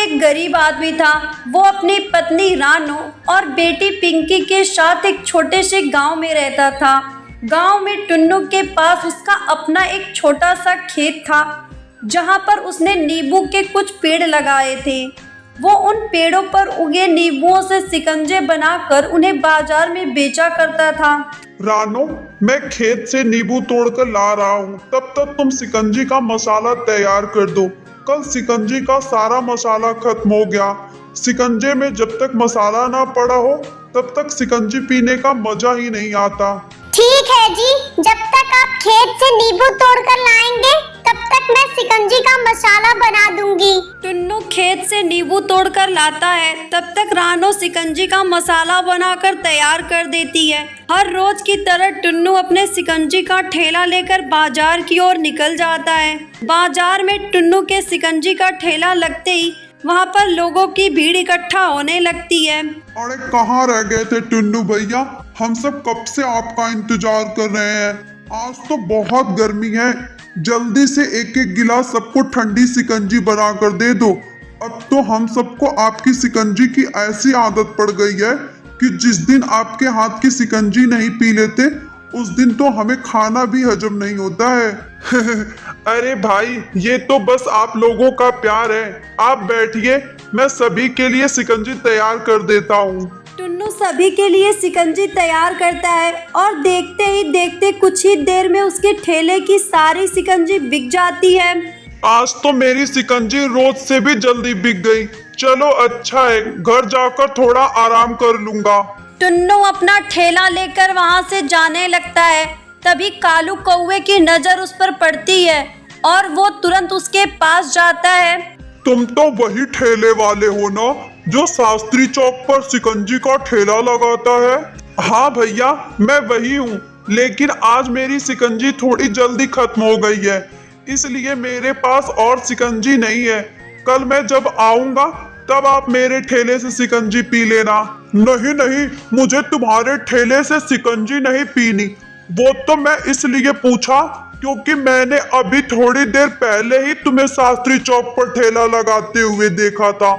एक गरीब आदमी था। वो अपनी पत्नी रानो और बेटी पिंकी के साथ एक छोटे से गांव में रहता था। गांव में टुन्नू के पास उसका अपना एक छोटा सा खेत था, जहां पर उसने नींबू के कुछ पेड़ लगाए थे। वो उन पेड़ों पर उगे नींबुओं से शिकंजे बनाकर उन्हें बाजार में बेचा करता था। रानो, मैं खेत से नींबू तोड़कर ला रहा हूँ, तब तक तुम शिकंजी का मसाला तैयार कर दो। कल शिकंजी का सारा मसाला खत्म हो गया। शिकंजे में जब तक मसाला ना पड़ा हो तब तक शिकंजी पीने का मजा ही नहीं आता। ठीक है जी, जब तक आप खेत से नींबू तोड़कर लाएंगे तब तक मैं शिकंजी का मसाला बना दूंगी। टुन्नू खेत से नींबू तोड़कर लाता है, तब तक रानो शिकंजी का मसाला बनाकर तैयार कर देती है। हर रोज की तरह टुन्नू अपने शिकंजी का ठेला लेकर बाजार की ओर निकल जाता है। बाजार में टुन्नू के शिकंजी का ठेला लगते ही वहाँ पर लोगों की भीड़ इकट्ठा होने लगती है। अरे कहाँ रह गए थे टुन्नू भैया? हम सब कब से आपका इंतजार कर रहे हैं। आज तो बहुत गर्मी है, जल्दी से एक एक गिलास सबको ठंडी शिकंजी बना कर दे दो। अब तो हम सबको आपकी शिकंजी की ऐसी आदत पड़ गई है कि जिस दिन आपके हाथ की शिकंजी नहीं पी लेते उस दिन तो हमें खाना भी हजम नहीं होता है। अरे भाई, ये तो बस आप लोगों का प्यार है। आप बैठिए, मैं सभी के लिए शिकंजी तैयार कर देता हूँ। टुन्नू सभी के लिए शिकंजी तैयार करता है और देखते ही देखते कुछ ही देर में उसके ठेले की सारी शिकंजी बिक जाती है। आज तो मेरी शिकंजी रोज से भी जल्दी बिक गई। चलो अच्छा है, घर जाकर थोड़ा आराम कर लूंगा। टुन्नू अपना ठेला लेकर वहाँ से जाने लगता है। तभी कालू कौवे की नजर उस पर पड़ती है और वो तुरंत उसके पास जाता है। तुम तो वही ठेले वाले हो ना जो शास्त्री चौक पर शिकंजी का ठेला लगाता है? हाँ भैया, मैं वही हूँ, लेकिन आज मेरी शिकंजी थोड़ी जल्दी खत्म हो गई है, इसलिए मेरे पास और शिकंजी नहीं है। कल मैं जब आऊंगा तब आप मेरे ठेले से शिकंजी पी लेना। नहीं नहीं, मुझे तुम्हारे ठेले से शिकंजी नहीं पीनी। वो तो मैं इसलिए पूछा क्योंकि मैंने अभी थोड़ी देर पहले ही तुम्हें शास्त्री चौक पर ठेला लगाते हुए देखा था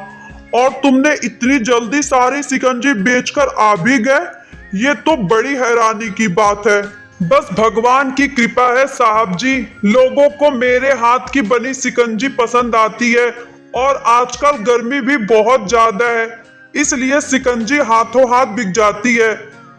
और तुमने इतनी जल्दी सारी शिकंजी बेचकर आ भी गए। ये तो बड़ी हैरानी की बात है। बस भगवान की कृपा है साहब जी, लोगों को मेरे हाथ की बनी शिकंजी पसंद आती है और आजकल गर्मी भी बहुत ज्यादा है, इसलिए शिकंजी हाथों हाथ बिक जाती है।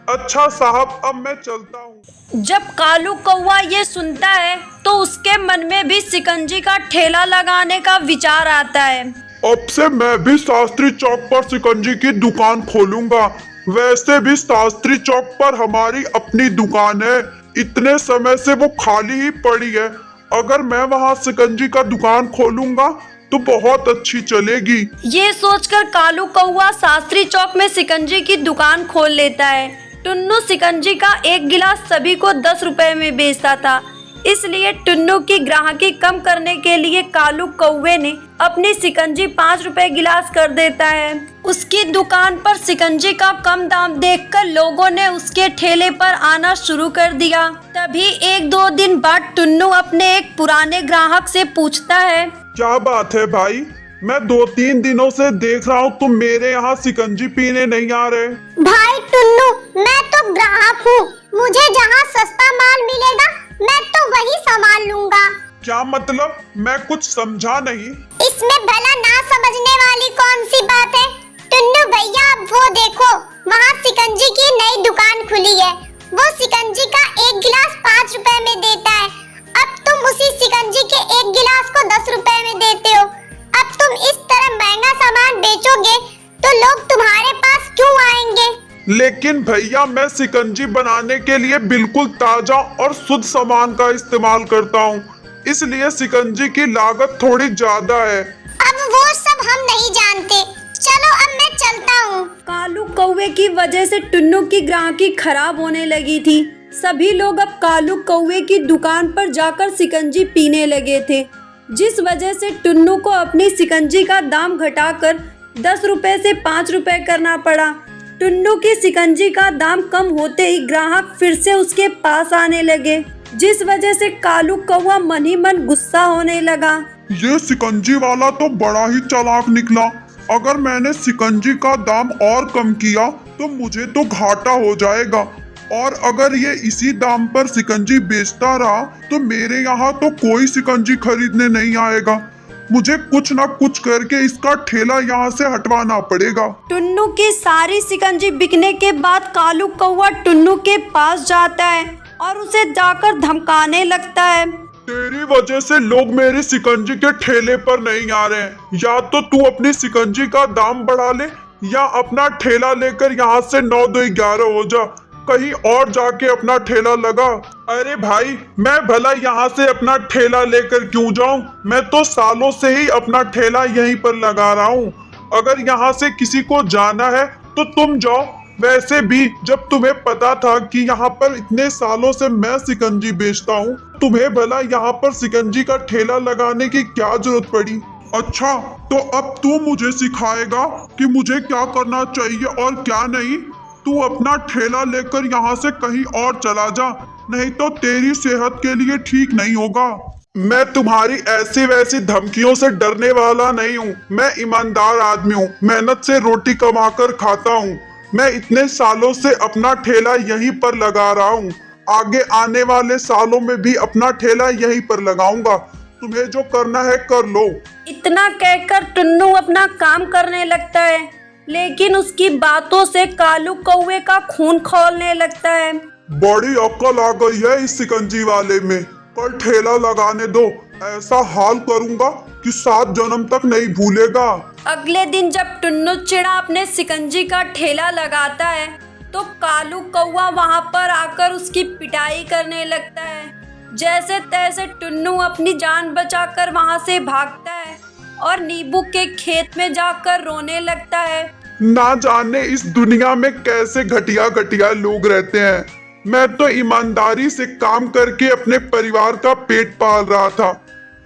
अच्छा साहब, अब मैं चलता हूँ। जब कालू कौवा ये सुनता है तो उसके मन में भी शिकंजी का ठेला लगाने का विचार आता है। अब से मैं भी शास्त्री चौक पर शिकंजी की दुकान खोलूंगा। वैसे भी शास्त्री चौक पर हमारी अपनी दुकान है, इतने समय से वो खाली ही पड़ी है। अगर मैं वहाँ शिकंजी का दुकान खोलूंगा तो बहुत अच्छी चलेगी। ये सोचकर कालू कौवा शास्त्री चौक में शिकंजी की दुकान खोल लेता है। टुन्नू शिकंजी का एक गिलास सभी को 10 रुपए में बेचता था, इसलिए टुन्नू की ग्राहकी कम करने के लिए कालू कौवे ने अपनी शिकंजी 5 रुपए गिलास कर देता है। उसकी दुकान पर शिकंजी का कम दाम देखकर लोगों ने उसके ठेले पर आना शुरू कर दिया। तभी 1-2 दिन बाद टुन्नू अपने एक पुराने ग्राहक से पूछता है, क्या बात है भाई, मैं 2-3 दिनों से देख रहा हूँ तुम मेरे यहाँ शिकंजी पीने नहीं आ रहे। भाई टुन्नू, मैं तो ग्राहक हूँ, मुझे जहाँ सस्ता माल मिलेगा मैं तो वही सामान लूंगा। क्या मतलब? मैं कुछ समझा नहीं। इसमें भला ना समझने वाली कौन सी बात है? टुन्नू भैया, अब वो देखो, वहाँ शिकंजी की नई दुकान खुली है। वो शिकंजी का एक गिलास 5 रुपए में देता है। अब तुम उसी शिकंजी के एक गिलास को 10 रुपए में देते हो। अब तुम इस तरह महंगा सामान बेचोगे तो लोग तुम्हारे पास क्यों आएंगे? लेकिन भैया, मैं शिकंजी बनाने के लिए बिल्कुल ताजा और शुद्ध सामान का इस्तेमाल करता हूँ, इसलिए शिकंजी की लागत थोड़ी ज्यादा है। अब वो सब हम नहीं जानते, चलो अब मैं चलता हूँ। कालू कौवे की वजह से टुन्नू की ग्राहकी खराब होने लगी थी। सभी लोग अब कालू कौवे की दुकान पर जाकर शिकंजी पीने लगे थे, जिस वजह से टुन्नू को अपनी शिकंजी का दाम घटाकर 10 रुपए से 5 रुपए करना पड़ा। टुन्नू की शिकंजी का दाम कम होते ही ग्राहक फिर से उसके पास आने लगे, जिस वजह से कालू कौवा मन ही मन गुस्सा होने लगा। ये शिकंजी वाला तो बड़ा ही चालाक निकला। अगर मैंने शिकंजी का दाम और कम किया तो मुझे तो घाटा हो जाएगा, और अगर ये इसी दाम पर शिकंजी बेचता रहा तो मेरे यहाँ तो कोई शिकंजी खरीदने नहीं आएगा। मुझे कुछ ना कुछ करके इसका ठेला यहाँ से हटवाना पड़ेगा। टुन्नू की सारी शिकंजी बिकने के बाद कालू कौवा टुन्नू के पास जाता है और उसे जाकर धमकाने लगता है। तेरी वजह से लोग मेरी शिकंजी के ठेले पर नहीं आ रहे हैं। या तो तू अपनी शिकंजी का दाम बढ़ा ले या अपना ठेला लेकर यहाँ से 9 2 11 हो जा, कहीं और जाके अपना ठेला लगा। अरे भाई, मैं भला यहाँ से अपना ठेला लेकर क्यों जाऊं? मैं तो सालों से ही अपना ठेला यहीं पर लगा रहा हूँ। अगर यहाँ से किसी को जाना है तो तुम जाओ। वैसे भी जब तुम्हें पता था कि यहाँ पर इतने सालों से मैं शिकंजी बेचता हूँ, तुम्हें भला यहाँ पर शिकंजी का ठेला लगाने की क्या जरूरत पड़ी? अच्छा, तो अब तू मुझे सिखाएगा कि मुझे क्या करना चाहिए और क्या नहीं। तू अपना ठेला लेकर यहाँ से कहीं और चला जा, नहीं तो तेरी सेहत के लिए ठीक नहीं होगा। मैं तुम्हारी ऐसी वैसी धमकियों से डरने वाला नहीं हूँ। मैं ईमानदार आदमी हूँ, मेहनत से रोटी कमाकर खाता हूँ। मैं इतने सालों से अपना ठेला यहीं पर लगा रहा हूँ। आगे आने वाले सालों में भी अपना ठेला यहीं पर लगाऊंगा। तुम्हें जो करना है कर लो। इतना कहकर टुन्नू अपना काम करने लगता है, लेकिन उसकी बातों से कालू कौवे का खून खौलने लगता है। बड़ी अक्ल आ गई है इस शिकंजी वाले में। कल ठेला लगाने दो, ऐसा हाल करूंगा कि 7 जन्म तक नहीं भूलेगा। अगले दिन जब टुन्नू चिड़ा अपने शिकंजी का ठेला लगाता है तो कालू कौवा वहां पर आकर उसकी पिटाई करने लगता है। जैसे तैसे टुन्नू अपनी जान बचाकर वहां से भागता है और नींबू के खेत में जाकर रोने लगता है। ना जाने इस दुनिया में कैसे घटिया घटिया लोग रहते हैं। मैं तो ईमानदारी से काम करके अपने परिवार का पेट पाल रहा था,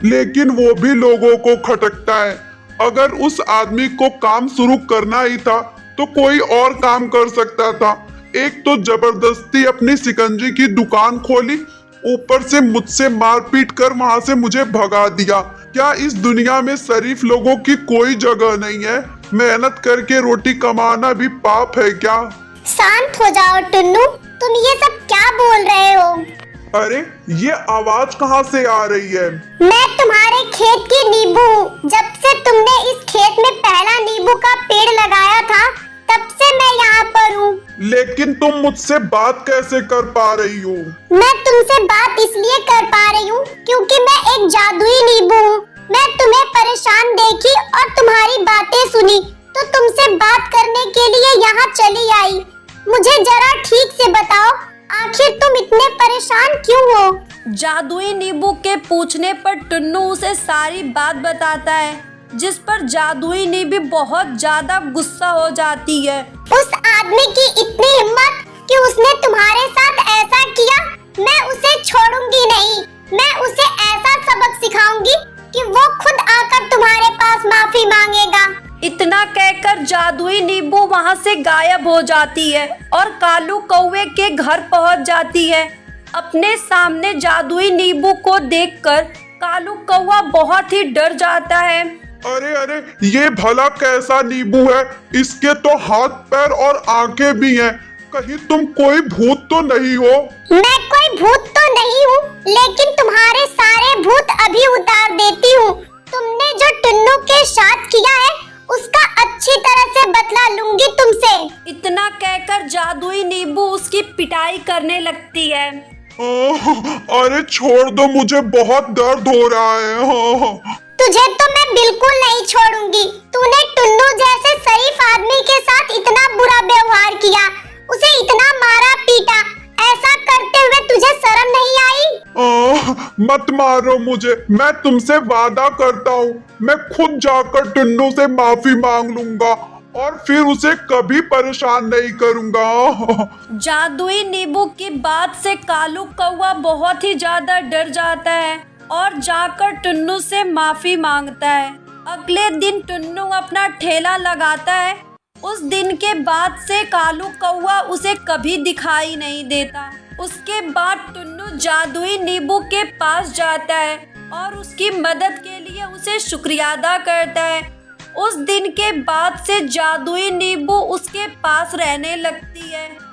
लेकिन वो भी लोगों को खटकता है। अगर उस आदमी को काम शुरू करना ही था तो कोई और काम कर सकता था। एक तो जबरदस्ती अपनी शिकंजी की दुकान खोली, ऊपर से मुझसे मारपीट कर वहां से मुझे भगा दिया। क्या इस दुनिया में शरीफ लोगों की कोई जगह नहीं है? मेहनत करके रोटी कमाना भी पाप है क्या? शांत हो जाओ टुन्नू, तुम ये सब क्या बोल रहे हो? अरे, ये आवाज कहाँ से आ रही है? मैं तुम्हारे खेत की नींबू हूँ। जब से तुमने इस खेत में पहला नींबू का पेड़ लगाया था, तब से मैं यहाँ पर हूँ। लेकिन तुम मुझसे बात कैसे कर पा रही हो? मैं तुमसे बात इसलिए कर पा रही हूँ क्योंकि मैं एक जादुई नींबू हूँ। मैं तुम्हें परेशान देखी और तुम्हारी बातें सुनी तो तुमसे बात करने के लिए यहाँ चली आई। मुझे जरा ठीक से बताओ, आखिर तुम इतने परेशान क्यों हो? जादुई नींबू के पूछने पर टुन्नू उसे सारी बात बताता है, जिस पर जादुई नींबू बहुत ज्यादा गुस्सा हो जाती है। उस आदमी की इतनी हिम्मत कि उसने तुम्हारे साथ ऐसा किया, मैं उसे छोड़ूंगी नहीं। मैं उसे ऐसा सबक सिखाऊंगी कि वो खुद आकर तुम्हारे पास माफी मांगेगा। इतना कहकर जादुई नींबू वहां से गायब हो जाती है और कालू कौवे के घर पहुंच जाती है। अपने सामने जादुई नींबू को देखकर कालू कौवा बहुत ही डर जाता है। अरे अरे, ये भला कैसा नींबू है? इसके तो हाथ पैर और आंखें भी हैं। कहीं तुम कोई भूत तो नहीं हो? मैं कोई भूत तो नहीं हूँ, लेकिन तुम्हारे सारे भूत अभी उतार देती हूँ। तुमने जो टुन्नू के साथ किया है उसका अच्छी तरह से बदला लूंगी तुमसे। इतना कहकर जादुई नींबू उसकी पिटाई करने लगती है। अरे छोड़ दो, मुझे बहुत दर्द हो रहा है। तुझे तो मैं बिल्कुल नहीं छोड़ूंगी। तूने टुन्नू जैसे शरीफ आदमी के साथ इतना बुरा व्यवहार किया, उसे इतना मारा पीटा, ऐसा करते हुए तुझे शर्म नहीं आई? मत मारो मुझे, मैं तुमसे वादा करता हूँ मैं खुद जाकर टुन्नू से माफी मांग लूंगा और फिर उसे कभी परेशान नहीं करूंगा। जादुई नींबू की बात से कालू कौवा बहुत ही ज्यादा डर जाता है और जाकर टुन्नू से माफी मांगता है। अगले दिन टुन्नू अपना ठेला लगाता है। उस दिन के बाद से कालू कौवा उसे कभी दिखाई नहीं देता। उसके बाद टुन्नू जादुई नींबू के पास जाता है और उसकी मदद के लिए उसे शुक्रिया अदा करता है। उस दिन के बाद से जादुई नींबू उसके पास रहने लगती है।